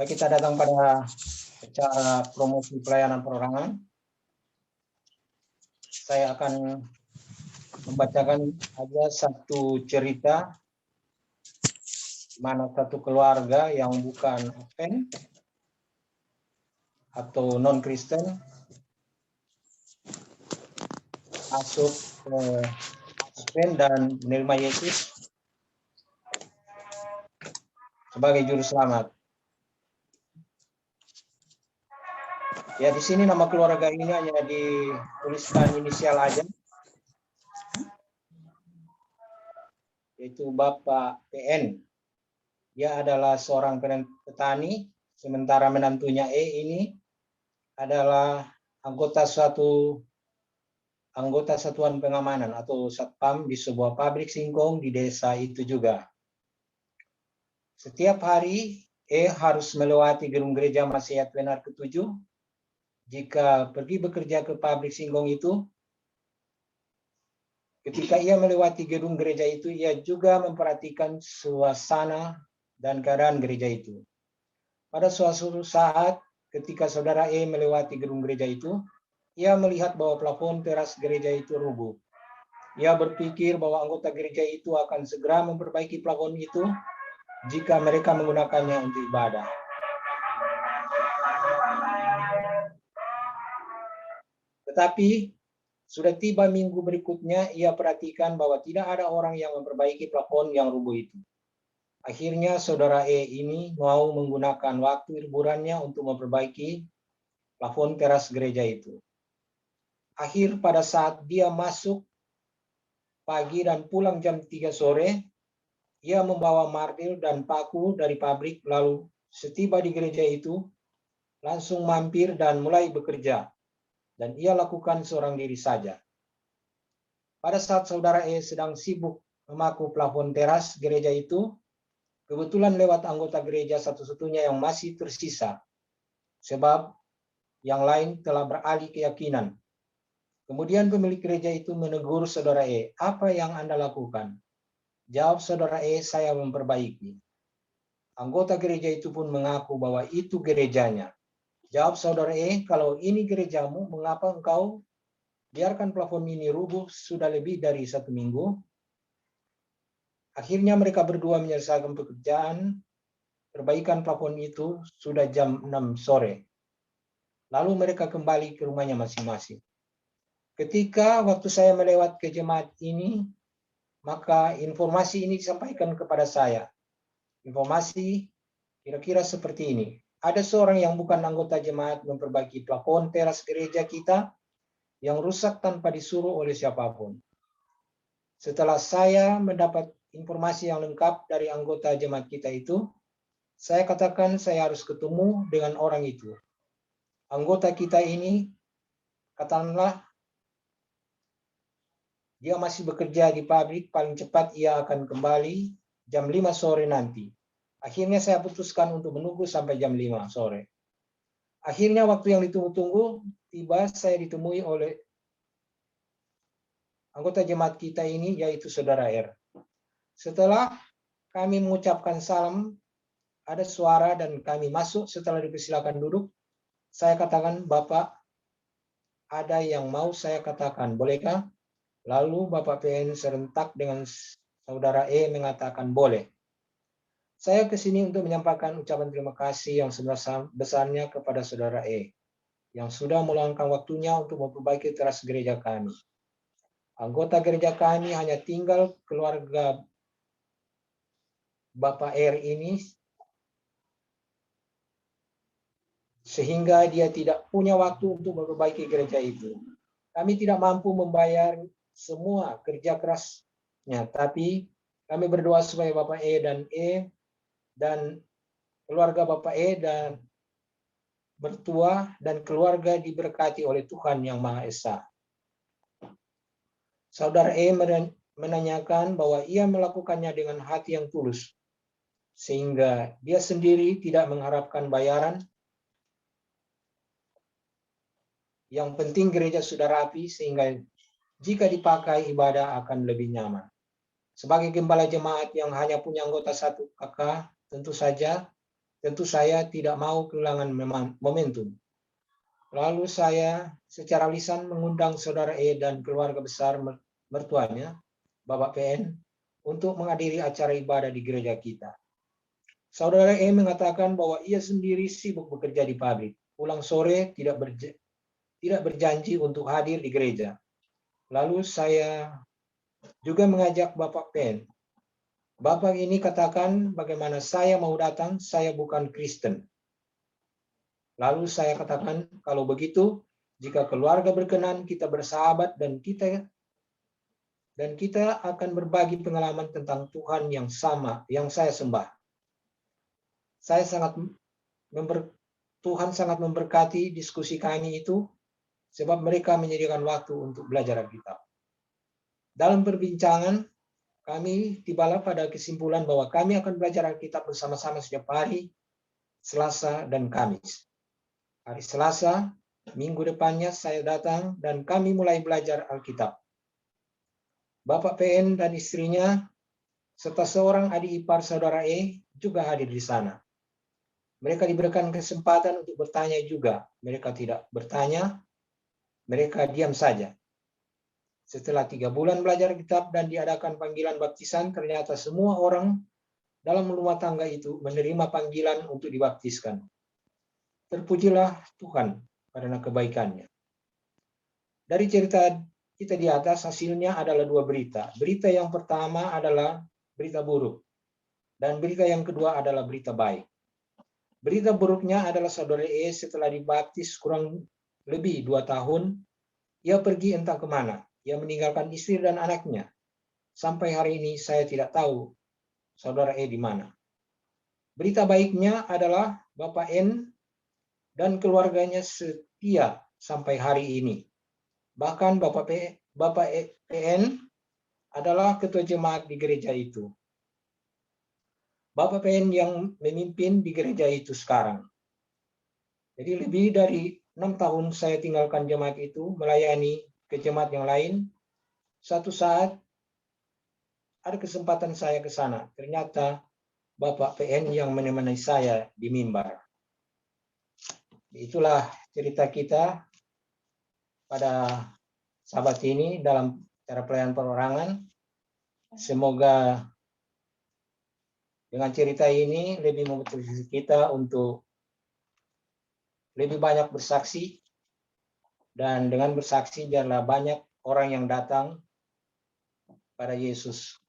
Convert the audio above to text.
Baik, kita datang pada acara promosi pelayanan perorangan. Saya akan membacakan aja satu cerita di mana satu keluarga yang bukan Advent atau non-Kristen masuk ke Advent dan menerima Yesus sebagai juru selamat. Ya, di sini nama keluarga ini hanya dituliskan inisial aja, yaitu Bapak PN. Dia adalah seorang petani, sementara menantunya E ini adalah anggota satuan pengamanan atau satpam di sebuah pabrik singkong di desa itu juga. Setiap hari E harus melewati gedung gereja Masih Advent ke-7 jika pergi bekerja ke pabrik singkong itu. Ketika ia melewati gedung gereja itu, ia juga memperhatikan suasana dan keadaan gereja itu. Pada suatu saat, ketika saudara E melewati gedung gereja itu, ia melihat bahwa plafon teras gereja itu rubuh. Ia berpikir bahwa anggota gereja itu akan segera memperbaiki plafon itu jika mereka menggunakannya untuk ibadah. Tetapi sudah tiba minggu berikutnya, ia perhatikan bahwa tidak ada orang yang memperbaiki plafon yang rubuh itu. Akhirnya saudara E ini mau menggunakan waktu liburannya untuk memperbaiki plafon teras gereja itu. Pada saat dia masuk pagi dan pulang jam 3 sore, ia membawa martil dan paku dari pabrik, lalu setiba di gereja itu, langsung mampir dan mulai bekerja. Dan ia lakukan seorang diri saja. Pada saat saudara E sedang sibuk memaku plafon teras gereja itu, kebetulan lewat anggota gereja satu-satunya yang masih tersisa, sebab yang lain telah beralih keyakinan. Kemudian pemilik gereja itu menegur saudara E, "Apa yang Anda lakukan?" Jawab saudara E, "Saya memperbaiki." Anggota gereja itu pun mengaku bahwa itu gerejanya. Jawab saudara E, "Kalau ini gerejamu, mengapa engkau biarkan plafon ini rubuh sudah lebih dari 1 minggu?" Akhirnya mereka berdua menyelesaikan pekerjaan perbaikan plafon itu sudah jam 6 sore. Lalu mereka kembali ke rumahnya masing-masing. Ketika waktu saya melewat ke jemaat ini, maka informasi ini disampaikan kepada saya. Informasi kira-kira seperti ini. Ada seorang yang bukan anggota jemaat memperbaiki plafon teras gereja kita yang rusak tanpa disuruh oleh siapapun. Setelah saya mendapat informasi yang lengkap dari anggota jemaat kita itu, saya katakan saya harus ketemu dengan orang itu. Anggota kita ini, katakanlah, dia masih bekerja di pabrik, paling cepat ia akan kembali jam 5 sore nanti. Akhirnya saya putuskan untuk menunggu sampai jam 5 sore. Akhirnya waktu yang ditunggu-tunggu tiba, saya ditemui oleh anggota jemaat kita ini, yaitu saudara R. Setelah kami mengucapkan salam, ada suara dan kami masuk. Setelah dipersilakan duduk, saya katakan, "Bapak, ada yang mau saya katakan, bolehkah?" Lalu Bapak PN serentak dengan saudara E mengatakan, "Boleh." Saya ke sini untuk menyampaikan ucapan terima kasih yang sebesar-besarnya kepada saudara E yang sudah meluangkan waktunya untuk memperbaiki teras gereja kami. Anggota gereja kami hanya tinggal keluarga Bapak R ini, sehingga dia tidak punya waktu untuk memperbaiki gereja itu. Kami tidak mampu membayar semua kerja kerasnya, tapi kami berdoa supaya Bapak E dan keluarga Bapak E dan mertua dan keluarga diberkati oleh Tuhan Yang Maha Esa. Saudara E menanyakan bahwa ia melakukannya dengan hati yang tulus, sehingga dia sendiri tidak mengharapkan bayaran. Yang penting gereja sudah rapi, sehingga jika dipakai ibadah akan lebih nyaman. Sebagai gembala jemaat yang hanya punya anggota satu kakak, tentu saja tentu saya tidak mau kehilangan momentum. Lalu saya secara lisan mengundang saudara E dan keluarga besar mertuanya, Bapak PN, untuk menghadiri acara ibadah di gereja kita. Saudara E mengatakan bahwa ia sendiri sibuk bekerja di pabrik. Pulang sore tidak berjanji untuk hadir di gereja. Lalu saya juga mengajak Bapak PN. Bapak ini katakan bagaimana saya mau datang, saya bukan Kristen. Lalu saya katakan, kalau begitu, jika keluarga berkenan, kita bersahabat dan kita akan berbagi pengalaman tentang Tuhan yang sama, yang saya sembah. Tuhan sangat memberkati diskusi kami itu, sebab mereka menyediakan waktu untuk belajar Alkitab. Dalam perbincangan, kami tibalah pada kesimpulan bahwa kami akan belajar Alkitab bersama-sama setiap hari, Selasa dan Kamis. Hari Selasa, minggu depannya saya datang dan kami mulai belajar Alkitab. Bapak PN dan istrinya, serta seorang adik ipar saudara E juga hadir di sana. Mereka diberikan kesempatan untuk bertanya juga. Mereka tidak bertanya, mereka diam saja. Setelah 3 bulan belajar kitab dan diadakan panggilan baptisan, ternyata semua orang dalam rumah tangga itu menerima panggilan untuk dibaptiskan. Terpujilah Tuhan karena kebaikannya. Dari cerita kita di atas, hasilnya adalah 2 berita. Berita yang pertama adalah berita buruk. Dan berita yang kedua adalah berita baik. Berita buruknya adalah saudara E setelah dibaptis kurang lebih 2 tahun, ia pergi entah kemana. Ia meninggalkan istri dan anaknya. Sampai hari ini saya tidak tahu saudara E di mana. Berita baiknya adalah Bapak N dan keluarganya setia sampai hari ini. Bahkan Bapak PN adalah ketua jemaat di gereja itu. Bapak PN yang memimpin di gereja itu sekarang. Jadi lebih dari 6 tahun saya tinggalkan jemaat itu, melayani ke jemaat yang lain. Suatu saat ada kesempatan saya ke sana. Ternyata Bapak PN yang menemani saya di mimbar. Itulah cerita kita pada sahabat ini dalam cara pelayanan perorangan. Semoga dengan cerita ini lebih memotivasi kita untuk lebih banyak bersaksi, dan dengan bersaksi biarlah banyak orang yang datang pada Yesus